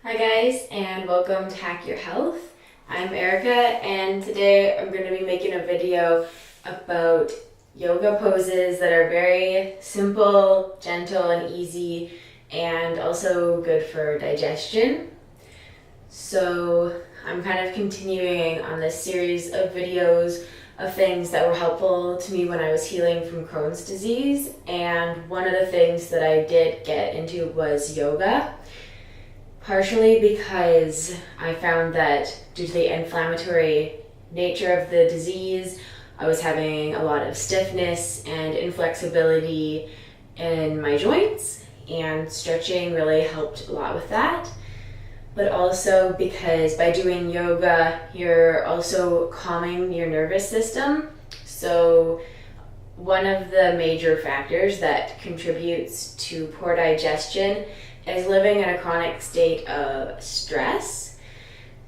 Hi guys, and welcome to Hack Your Health. I'm Erica, and today I'm going to be making a video about yoga poses that are very simple, gentle, and easy, and also good for digestion. So I'm kind of continuing on this series of videos of things that were helpful to me when I was healing from Crohn's disease, and one of the things that I did get into was yoga. Partially because I found that due to the inflammatory nature of the disease, I was having a lot of stiffness and inflexibility in my joints, and stretching really helped a lot with that. But also because by doing yoga, you're also calming your nervous system. So one of the major factors that contributes to poor digestion is living in a chronic state of stress.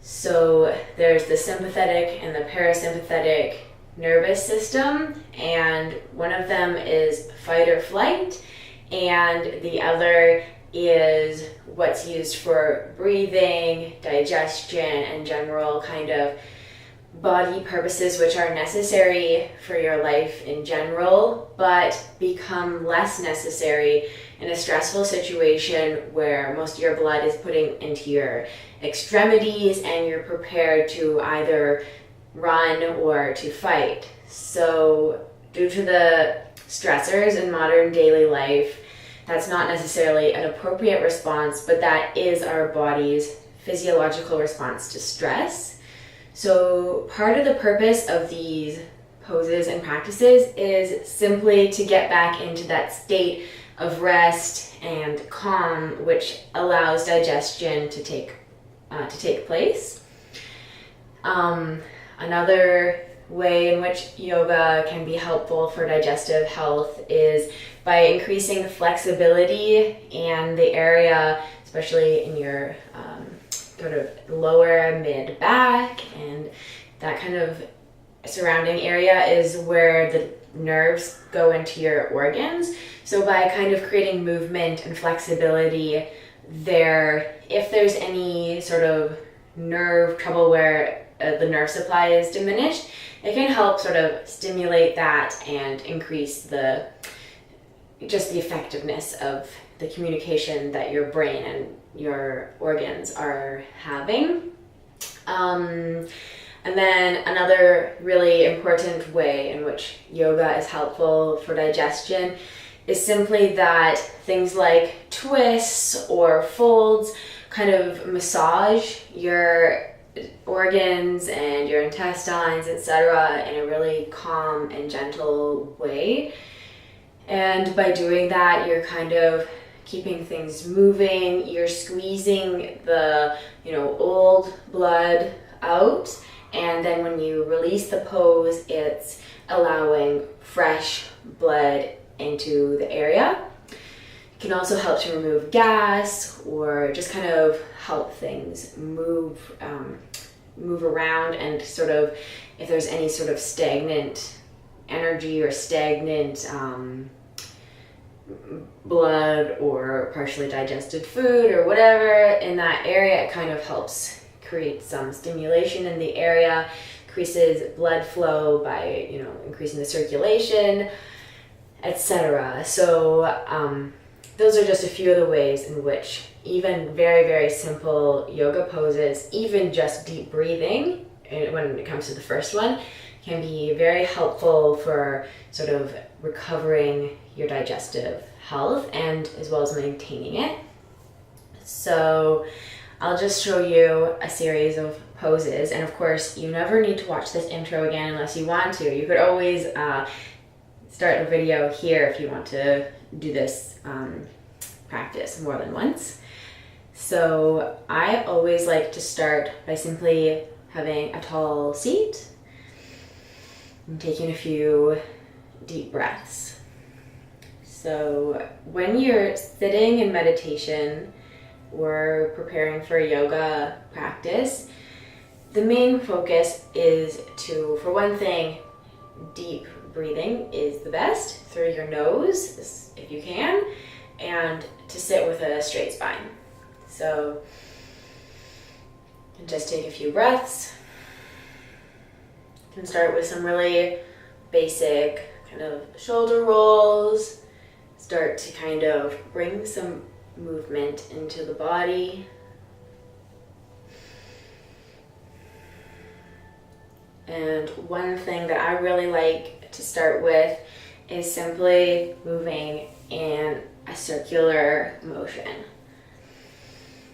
So there's the sympathetic and the parasympathetic nervous system, and one of them is fight or flight, and the other is what's used for breathing, digestion, and general kind of body purposes, which are necessary for your life in general, but become less necessary in a stressful situation where most of your blood is putting into your extremities and you're prepared to either run or to fight. So due to the stressors in modern daily life, that's not necessarily an appropriate response, but that is our body's physiological response to stress. So part of the purpose of these poses and practices is simply to get back into that state of rest and calm, which allows digestion to take place. Another way in which yoga can be helpful for digestive health is by increasing the flexibility and the area, especially in your sort of lower mid back, and that kind of surrounding area is where the nerves go into your organs. So by kind of creating movement and flexibility there, if there's any sort of nerve trouble where the nerve supply is diminished, it can help sort of stimulate that and increase the effectiveness of the communication that your brain and your organs are having. And then another really important way in which yoga is helpful for digestion is simply that things like twists or folds kind of massage your organs and your intestines, etc., in a really calm and gentle way. And by doing that, you're kind of keeping things moving, you're squeezing the old blood out, and then when you release the pose, it's allowing fresh blood into the area. It can also help to remove gas or just kind of help things move around, and sort of if there's any sort of stagnant energy or stagnant blood or partially digested food or whatever in that area, it kind of helps create some stimulation in the area, increases blood flow by increasing the circulation, etc. So those are just a few of the ways in which even very, very simple yoga poses, even just deep breathing, when it comes to the first one, can be very helpful for sort of recovering your digestive health and as well as maintaining it. So I'll just show you a series of poses, and of course you never need to watch this intro again unless you want to. You could always start the video here if you want to do this practice more than once. So I always like to start by simply having a tall seat and taking a few deep breaths. So when you're sitting in meditation or preparing for a yoga practice, the main focus is to, for one thing, deep breathing is the best through your nose if you can, and to sit with a straight spine. So And just take a few breaths. You can start with some really basic kind of shoulder rolls. Start to kind of bring some movement into the body. And one thing that I really like to start with is simply moving in a circular motion.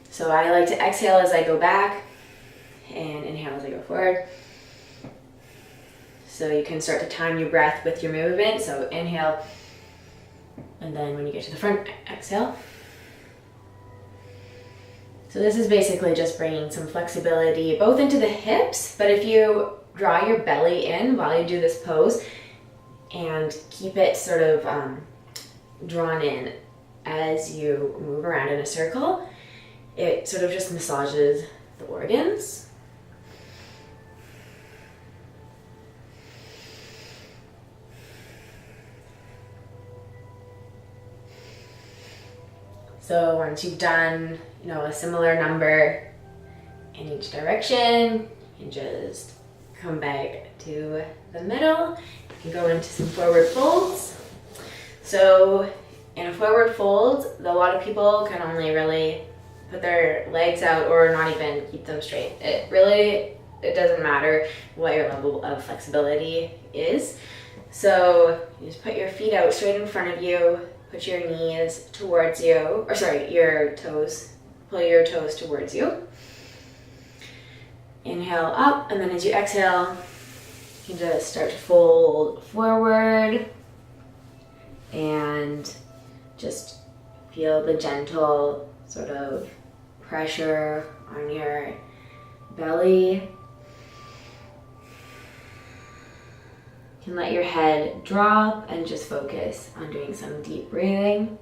So I like to exhale as I go back and inhale as I go forward. So you can start to time your breath with your movement. So inhale, and then when you get to the front, exhale. So this is basically just bringing some flexibility both into the hips, but if you draw your belly in while you do this pose and keep it sort of drawn in as you move around in a circle, it sort of just massages the organs. So once you've done, a similar number in each direction, you can just come back to the middle. You can go into some forward folds. So in a forward fold, a lot of people can only really put their legs out or not even keep them straight. It doesn't matter what your level of flexibility is. So you just put your feet out straight in front of you, put your knees towards you, your toes, pull your toes towards you. Inhale up, and then as you exhale, you can just start to fold forward and just feel the gentle sort of pressure on your belly. You can let your head drop and just focus on doing some deep breathing.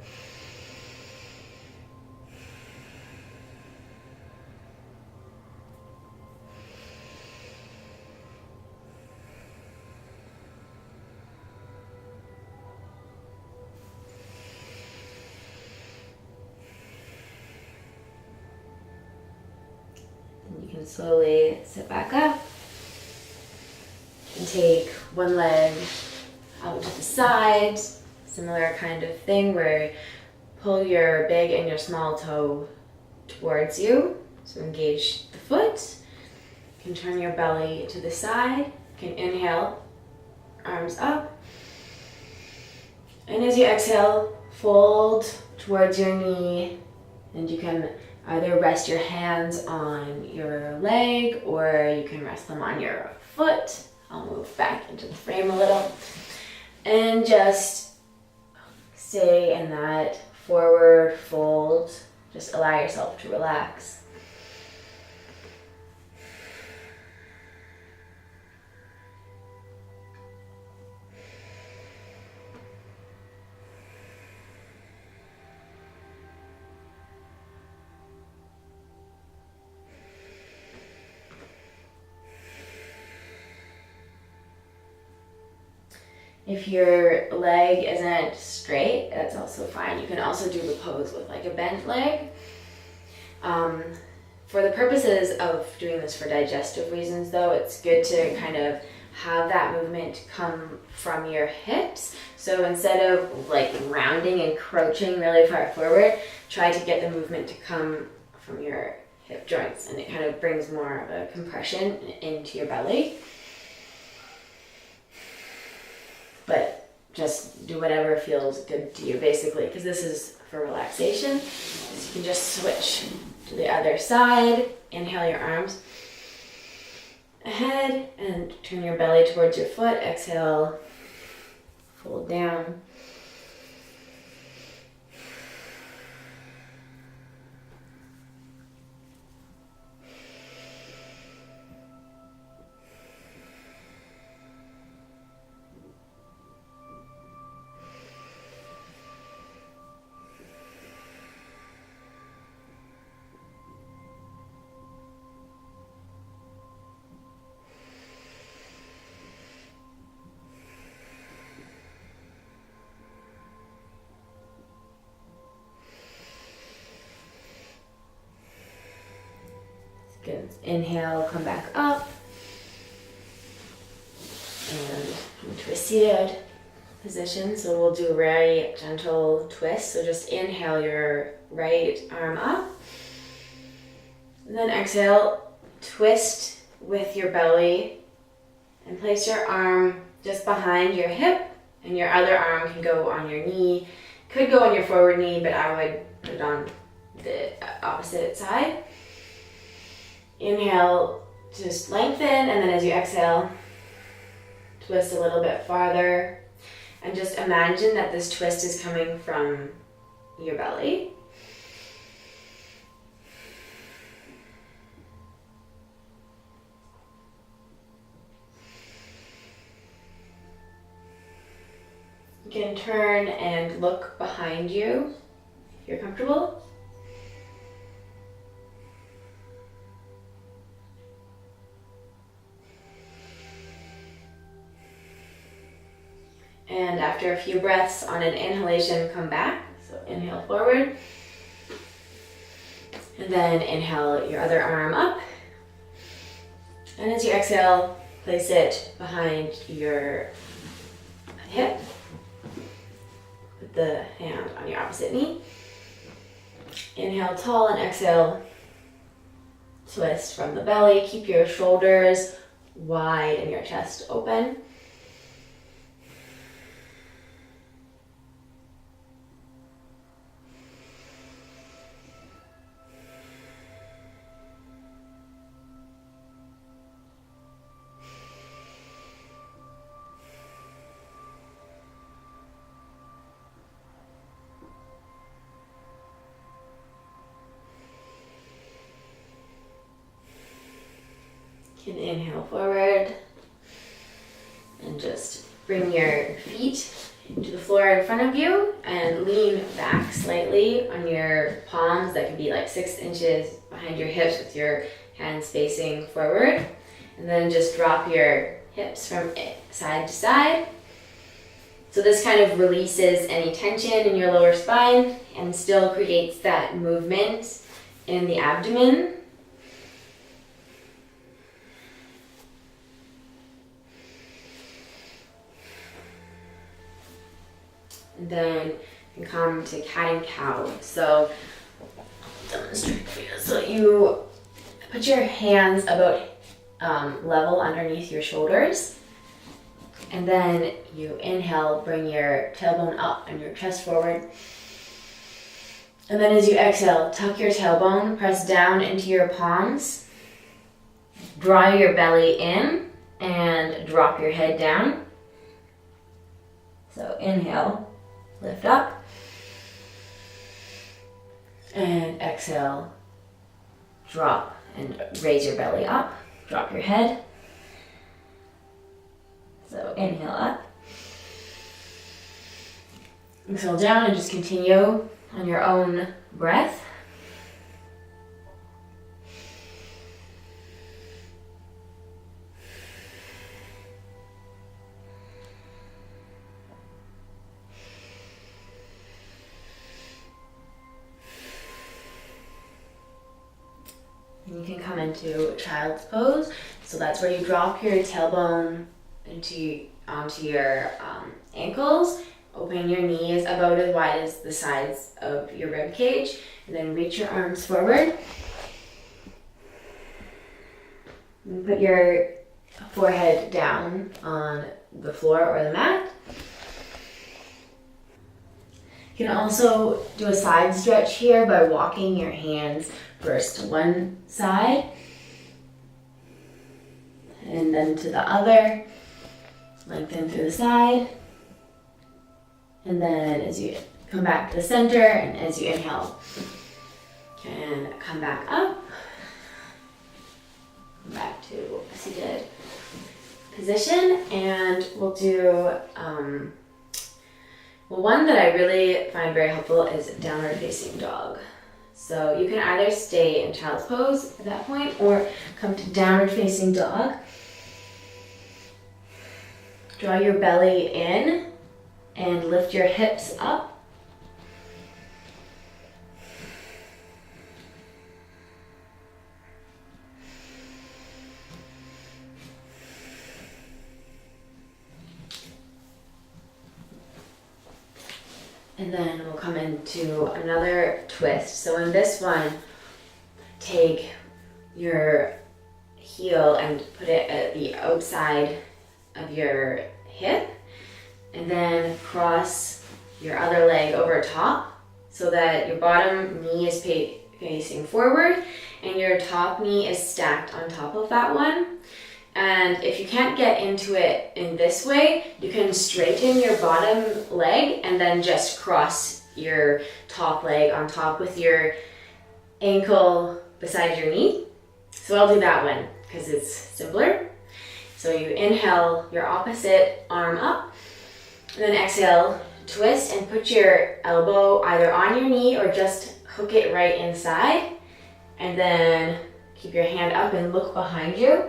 You can slowly sit back up and take one leg out to the side. Similar kind of thing where pull your big and your small toe towards you. So engage the foot. You can turn your belly to the side. You can inhale, arms up. And as you exhale, fold towards your knee, and you can either rest your hands on your leg or you can rest them on your foot. I'll move back into the frame a little. And just stay in that forward fold. Just allow yourself to relax. If your leg isn't straight, that's also fine. You can also do the pose with like a bent leg. For the purposes of doing this for digestive reasons though, it's good to kind of have that movement come from your hips. So instead of like rounding and crouching really far forward, try to get the movement to come from your hip joints, and it kind of brings more of a compression into your belly. But just do whatever feels good to you, basically, because this is for relaxation. So you can just switch to the other side. Inhale your arms ahead and turn your belly towards your foot. Exhale, fold down. then inhale, come back up. And into a seated position. So we'll do a very gentle twist. So just inhale your right arm up. And then exhale, twist with your belly and place your arm just behind your hip, and your other arm can go on your knee. Could go on your forward knee, but I would put it on the opposite side. Inhale, just lengthen, and then as you exhale, twist a little bit farther. And just imagine that this twist is coming from your belly. You can turn and look behind you if you're comfortable. And after a few breaths on an inhalation, come back. So inhale forward. And then inhale your other arm up. And as you exhale, place it behind your hip. Put the hand on your opposite knee. Inhale tall and exhale, twist from the belly. Keep your shoulders wide and your chest open. You can inhale forward and just bring your feet to the floor in front of you and lean back slightly on your palms. That could be like 6 inches behind your hips with your hands facing forward. And then just drop your hips from side to side. So this kind of releases any tension in your lower spine and still creates that movement in the abdomen. And then you can come to cat and cow. So I'll demonstrate for you. So you put your hands about level underneath your shoulders. And then you inhale, bring your tailbone up and your chest forward. And then as you exhale, tuck your tailbone, press down into your palms. Draw your belly in and drop your head down. So inhale. Lift up, and exhale, drop and raise your belly up, drop your head. So inhale up, exhale down, and just continue on your own breath. And you can come into child's pose. So that's where you drop your tailbone onto your ankles. Open your knees about as wide as the sides of your rib cage. And then reach your arms forward. And put your forehead down on the floor or the mat. You can also do a side stretch here by walking your hands first to one side and then to the other. Lengthen through the side. And then as you come back to the center and as you inhale, you can come back up. Come back to a seated position, and we'll do one that I really find very helpful is downward facing dog. So you can either stay in child's pose at that point or come to downward facing dog. Draw your belly in and lift your hips up. And then we'll come into another twist. So in this one, take your heel and put it at the outside of your hip, and then cross your other leg over top so that your bottom knee is facing forward and your top knee is stacked on top of that one. And if you can't get into it in this way, you can straighten your bottom leg and then just cross your top leg on top with your ankle beside your knee. So I'll do that one because it's simpler. So you inhale your opposite arm up, and then exhale, twist and put your elbow either on your knee or just hook it right inside. And then keep your hand up and look behind you.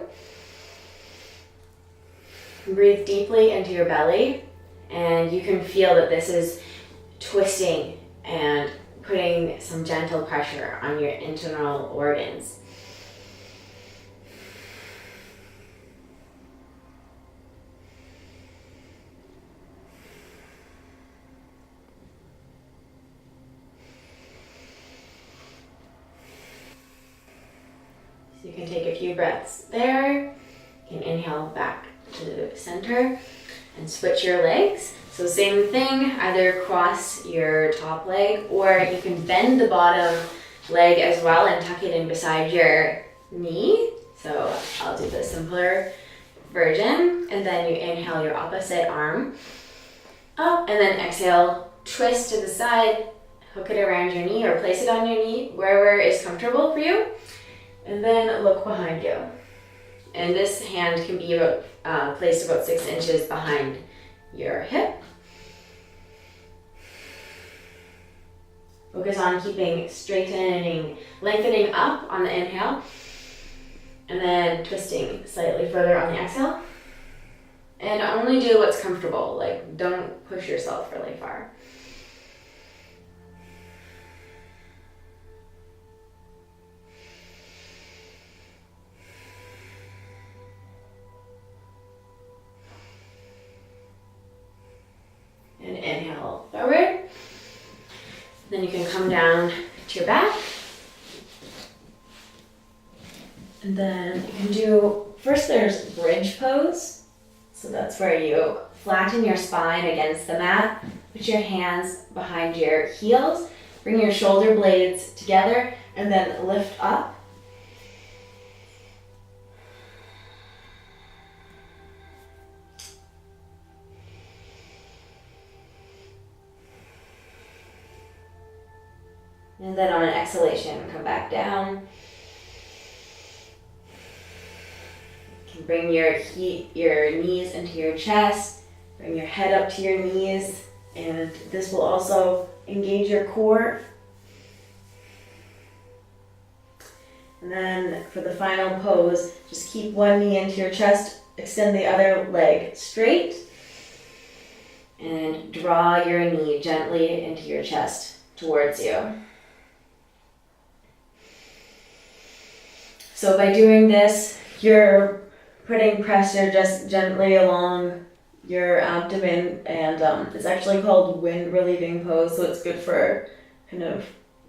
Breathe deeply into your belly, and you can feel that this is twisting and putting some gentle pressure on your internal organs. So you can take a few breaths there. You can inhale back to the center and switch your legs. So same thing, either cross your top leg or you can bend the bottom leg as well and tuck it in beside your knee. So I'll do the simpler version, and then you inhale your opposite arm up, and then exhale, twist to the side, hook it around your knee or place it on your knee, wherever is comfortable for you, and then look behind you. And this hand can be placed about 6 inches behind your hip. Focus on keeping straightening, lengthening up on the inhale, and then twisting slightly further on the exhale. And only do what's comfortable, like don't push yourself really far. And inhale forward. Then you can come down to your back. And then you can do, first there's bridge pose. So that's where you flatten your spine against the mat, put your hands behind your heels, bring your shoulder blades together, and then lift up. And then on an exhalation, come back down. You can bring your knees into your chest, bring your head up to your knees, and this will also engage your core. And then for the final pose, just keep one knee into your chest, extend the other leg straight, and draw your knee gently into your chest towards you. So by doing this, you're putting pressure just gently along your abdomen, and it's actually called wind relieving pose, so it's good for kind of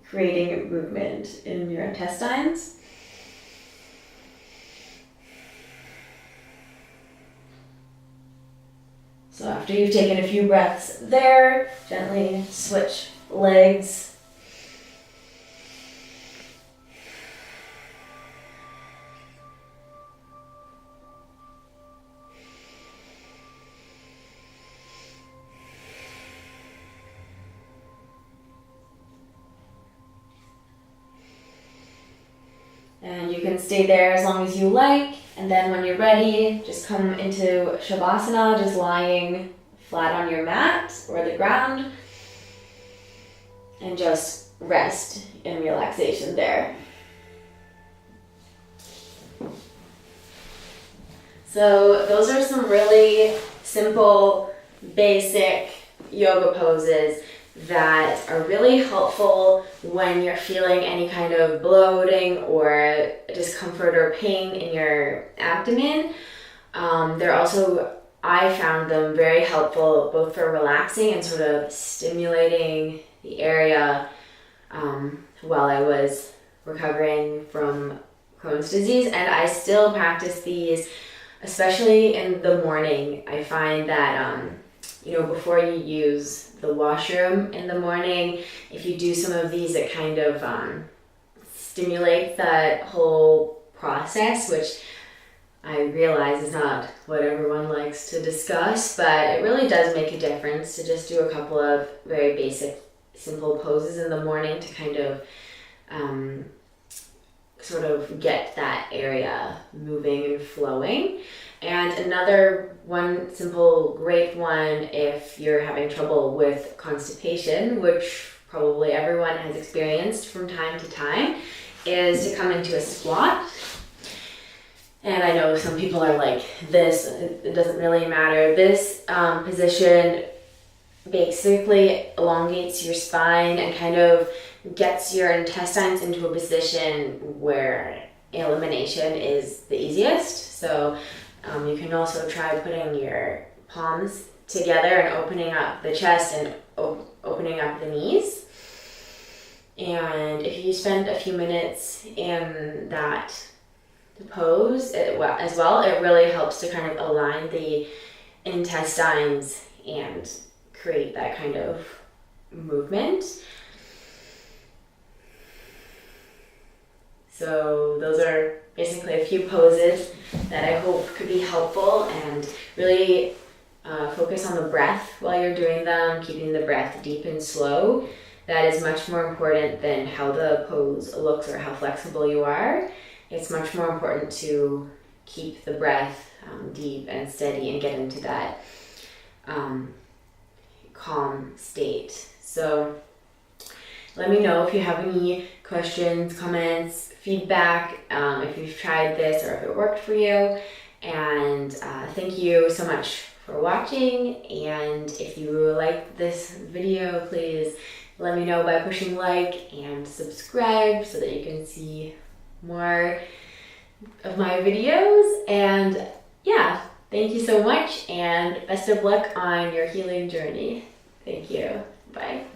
creating movement in your intestines. So after you've taken a few breaths there, gently switch legs. And you can stay there as long as you like, and then when you're ready, just come into Shavasana, just lying flat on your mat or the ground, and just rest in relaxation there. So those are some really simple, basic yoga poses that are really helpful when you're feeling any kind of bloating or discomfort or pain in your abdomen. They're also I found them very helpful both for relaxing and sort of stimulating the area while I was recovering from Crohn's disease. And I still practice these, especially in the morning. I find that, before you use the washroom in the morning, if you do some of these, it kind of stimulates that whole process, which I realize is not what everyone likes to discuss, but it really does make a difference to just do a couple of very basic, simple poses in the morning to kind of sort of get that area moving and flowing. And another one, simple, great one, if you're having trouble with constipation, which probably everyone has experienced from time to time, is to come into a squat. And I know some people are like, it doesn't really matter. This position basically elongates your spine and kind of gets your intestines into a position where elimination is the easiest. So you can also try putting your palms together and opening up the chest and opening up the knees. And if you spend a few minutes in that pose as well, it really helps to kind of align the intestines and create that kind of movement. So those are basically a few poses that I hope could be helpful, and really focus on the breath while you're doing them, keeping the breath deep and slow. That is much more important than how the pose looks or how flexible you are. It's much more important to keep the breath deep and steady and get into that calm state. So let me know if you have any questions, comments, feedback, if you've tried this or if it worked for you. And thank you so much for watching. And if you like this video, please let me know by pushing like and subscribe so that you can see more of my videos. And yeah, thank you so much, and best of luck on your healing journey. Thank you. Bye.